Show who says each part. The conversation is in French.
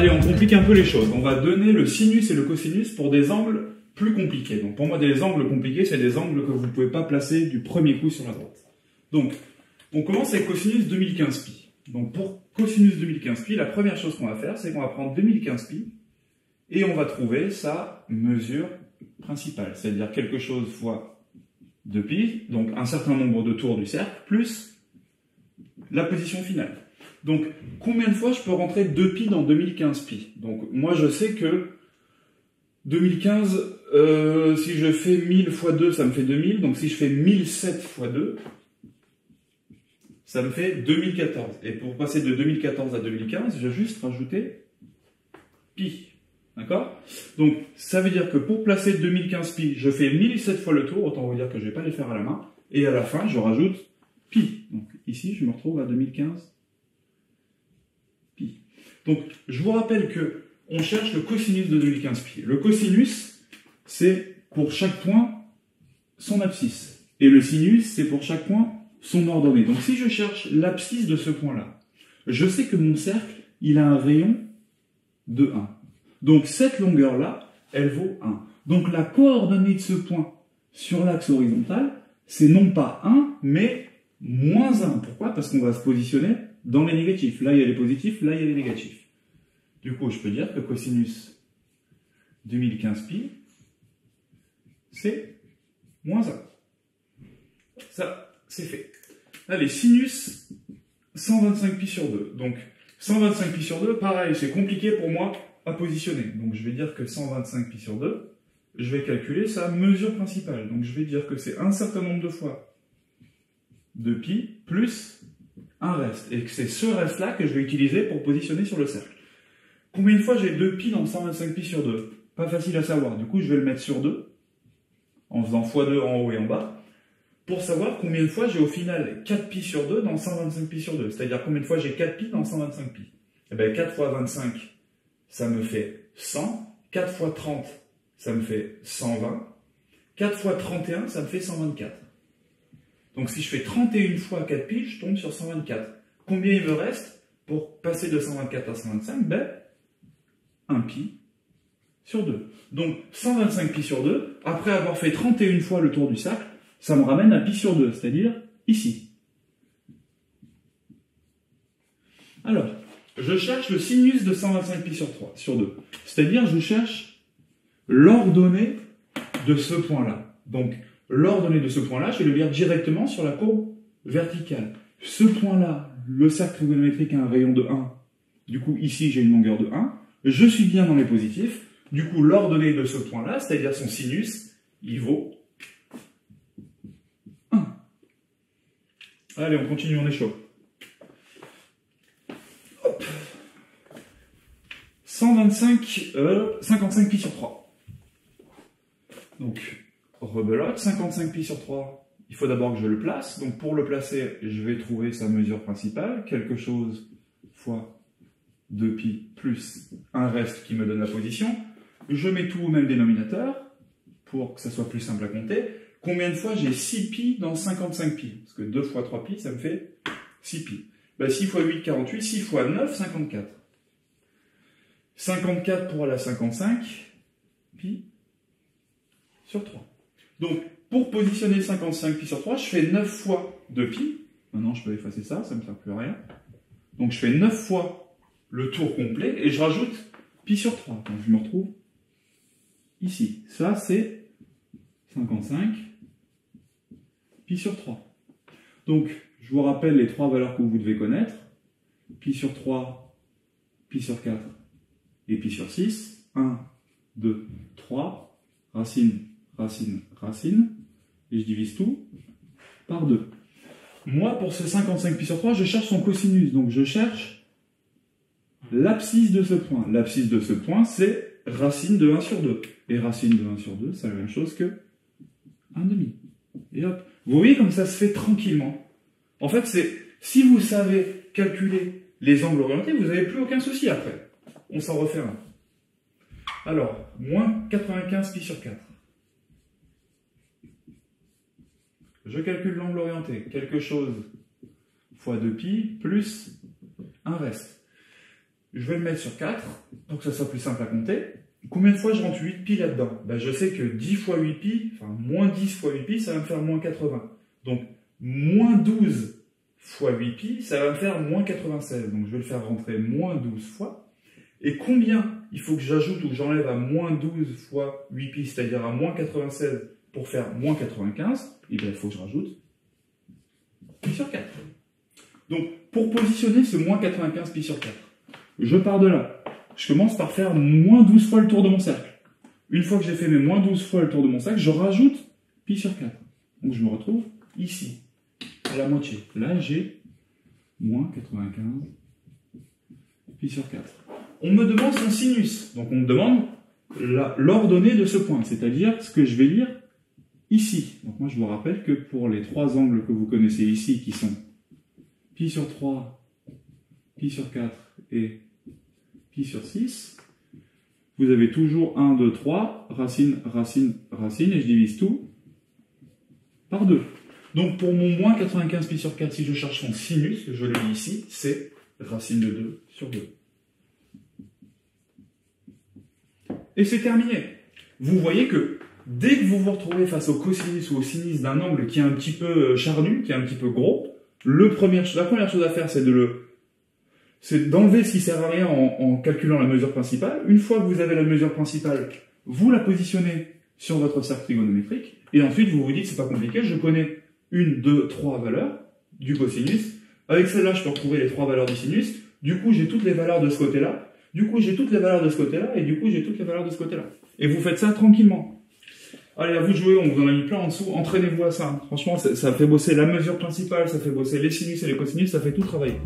Speaker 1: Allez, on complique un peu les choses. On va donner le sinus et le cosinus pour des angles plus compliqués. Donc pour moi, des angles compliqués, c'est des angles que vous ne pouvez pas placer du premier coup sur la droite. Donc, on commence avec cosinus 2015 pi. Donc pour cosinus 2015 pi, la première chose qu'on va faire, c'est qu'on va prendre 2015 pi et on va trouver sa mesure principale, c'est-à-dire quelque chose fois 2pi, donc un certain nombre de tours du cercle, plus la position finale. Donc, combien de fois je peux rentrer 2pi dans 2015 pi? Donc, moi, je sais que 2015, si je fais 1000 fois 2, ça me fait 2000. Donc, si je fais 1007 fois 2, ça me fait 2014. Et pour passer de 2014 à 2015, je vais juste rajouter pi. D'accord? Donc, ça veut dire que pour placer 2015 pi, je fais 1007 fois le tour. Autant vous dire que je ne vais pas les faire à la main. Et à la fin, je rajoute pi. Donc, ici, je me retrouve à 2015 pi. Donc, je vous rappelle que on cherche le cosinus de 2015 pi. Le cosinus, c'est pour chaque point son abscisse. Et le sinus, c'est pour chaque point son ordonnée. Donc, si je cherche l'abscisse de ce point-là, je sais que mon cercle, il a un rayon de 1. Donc, cette longueur-là, elle vaut 1. Donc, la coordonnée de ce point sur l'axe horizontal, c'est non pas 1, mais moins 1. Pourquoi? Parce qu'on va se positionner dans les négatifs. Là, il y a les positifs, là, il y a les négatifs. Du coup, je peux dire que cosinus 2015 pi, c'est moins 1. Ça, c'est fait. Allez, sinus 125 pi sur 2. Donc, 125 pi sur 2, pareil, c'est compliqué pour moi à positionner. Donc, je vais dire que 125 pi sur 2, je vais calculer sa mesure principale. Donc, je vais dire que c'est un certain nombre de fois de pi plus un reste. Et que c'est ce reste-là que je vais utiliser pour positionner sur le cercle. Combien de fois j'ai 2 pi dans 125 pi sur 2? Pas facile à savoir. Du coup, je vais le mettre sur 2, en faisant x2 en haut et en bas, pour savoir combien de fois j'ai au final 4 pi sur 2 dans 125 pi sur 2. C'est-à-dire combien de fois j'ai 4 pi dans 125 pi. Eh bien, 4 fois 25, ça me fait 100. 4 fois 30, ça me fait 120. 4 fois 31, ça me fait 124. Donc si je fais 31 fois 4 pi, je tombe sur 124. Combien il me reste pour passer de 124 à 125? Ben, 1 pi sur 2. Donc 125 pi sur 2, après avoir fait 31 fois le tour du cercle, ça me ramène à pi sur 2, c'est-à-dire ici. Alors, je cherche le sinus de 125 pi sur 2. C'est-à-dire, je cherche l'ordonnée de ce point-là. Donc, l'ordonnée de ce point-là, je vais le lire directement sur la courbe verticale. Ce point-là, le cercle trigonométrique a un rayon de 1. Du coup, ici, j'ai une longueur de 1. Je suis bien dans les positifs. Du coup, l'ordonnée de ce point-là, c'est-à-dire son sinus, il vaut 1. Allez, on continue, on est chaud. 55 pi sur 3. Donc, rebelote, 55 pi sur 3, il faut d'abord que je le place. Donc, pour le placer, je vais trouver sa mesure principale, quelque chose fois 2 pi plus un reste qui me donne la position. Je mets tout au même dénominateur, pour que ça soit plus simple à compter. Combien de fois j'ai 6 pi dans 55 pi? Parce que 2 fois 3 pi, ça me fait 6 pi. Ben, 6 fois 8, 48, 6 fois 9, 54. 54 pour aller à 55, pi sur 3. Donc, pour positionner 55 pi sur 3, je fais 9 fois 2 pi. Maintenant, je peux effacer ça, ça ne me sert plus à rien. Donc, je fais 9 fois le tour complet et je rajoute pi sur 3. Donc, je me retrouve ici. Ça, c'est 55 pi sur 3. Donc, je vous rappelle les 3 valeurs que vous devez connaître. Pi sur 3, pi sur 4 et pi sur 6. 1, 2, 3. Racine, racine, racine. Et je divise tout par 2. Moi, pour ce 55 pi sur 3, je cherche son cosinus. Donc, je cherche l'abscisse de ce point. L'abscisse de ce point, c'est racine de 1 sur 2. Et racine de 1 sur 2, c'est la même chose que 1,5. Et hop. Vous voyez comme ça se fait tranquillement. En fait, si vous savez calculer les angles orientés, vous n'avez plus aucun souci après. On s'en refait un. Alors, moins 95 pi sur 4. Je calcule l'angle orienté. Quelque chose fois 2 pi plus un reste. je vais le mettre sur 4 pour que ça soit plus simple à compter. Combien de fois je rentre 8 pi là-dedans? Ben, je sais que 10 fois 8 pi, enfin moins 10 fois 8 pi, ça va me faire moins 80. Donc moins 12 fois 8 pi, ça va me faire moins 96. Donc je vais le faire rentrer moins 12 fois. Et combien il faut que j'ajoute ou que j'enlève à moins 12 fois 8 pi, c'est-à-dire à moins 96 pour faire moins 95? Et bien il faut que je rajoute pi sur 4. Donc pour positionner ce moins 95 pi sur 4, je pars de là. Je commence par faire moins 12 fois le tour de mon cercle. Une fois que j'ai fait mes moins 12 fois le tour de mon cercle, je rajoute pi sur 4. Donc je me retrouve ici, à la moitié. Là, j'ai moins 95 pi sur 4. On me demande son sinus. Donc on me demande l'ordonnée de ce point, c'est-à-dire ce que je vais lire ici. Donc moi, je vous rappelle que pour les trois angles que vous connaissez ici, qui sont pi sur 3, pi sur 4 et pi sur 6, vous avez toujours 1, 2, 3, racine, racine, racine, et je divise tout par 2. Donc pour mon moins 95 pi sur 4, si je cherche son sinus, je le lis ici, c'est racine de 2 sur 2. Et c'est terminé. Vous voyez que dès que vous vous retrouvez face au cosinus ou au sinus d'un angle qui est un petit peu charnu, qui est un petit peu gros, la première chose à faire, c'est d'enlever ce qui sert à rien en calculant la mesure principale. Une fois que vous avez la mesure principale, vous la positionnez sur votre cercle trigonométrique, et ensuite vous vous dites, c'est pas compliqué, je connais 1, 2, 3 valeurs du cosinus. Avec celle-là, je peux retrouver les 3 valeurs du sinus. Du coup, j'ai toutes les valeurs de ce côté-là. Du coup, j'ai toutes les valeurs de ce côté-là. Et du coup, j'ai toutes les valeurs de ce côté-là. Et vous faites ça tranquillement. Allez, à vous de jouer, on vous en a mis plein en dessous. Entraînez-vous à ça. Franchement, ça fait bosser la mesure principale, ça fait bosser les sinus et les cosinus, ça fait tout travailler.